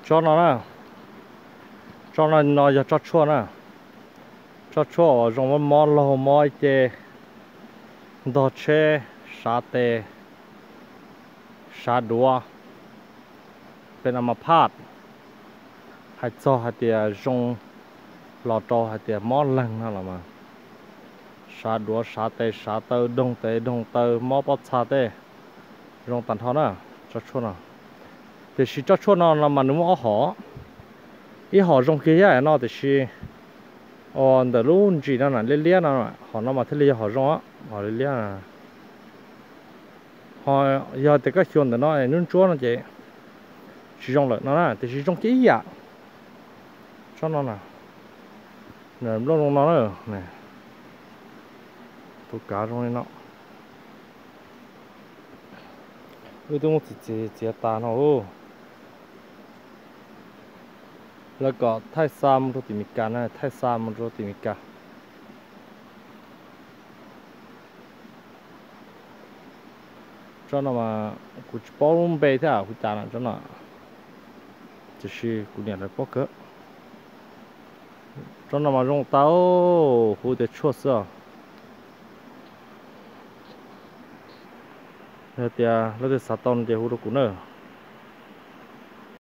cho nó nè cho nó giờ cho chua nè cho chua trong món lo mồi chè đồ chè sa tê sa đuaเป็นอัมพาตให้โซ่ให้เตียจงหลอดโตให้เตียมอลังนั่นแหละมาชาดัวชาเตชาเตอดงเตดงเตอมอปอชาเตจงตันทอนะจะชวนนะแต่ชีจะชวนนะมันนุ่มอ๋อหออีหอจงเกี่ยนะแต่ชีอ๋อแต่รุ่นจีนั่นน่ะเลี้ยนั่นน่ะหอน้ำมาที่เลี้ยหอจงอ่ะหอเลี้ยนะหอยาแต่ก็ชวนแต่น้อยนุ่นจ้วนนะเจ๊ชีจงเลยนั่นน่ะแต่ชีจงเกี่ยชอบนั่นน่ะเนี่ยลงนั่นเลยเนี่ยตัวกาตรงนี้เนาะต้องเจียตาเนาะแล้วก็ไทยซามรู้ติมิกานะไทยซามรู้ติมิกาcho nó mà cũng bao luôn bề thế à cũng chả là cho nó chỉ是cũng nhận được bao cỡ cho nó mà rong táo hú để chua sữa rồi thì nó để sát tông để hú được cũng nữa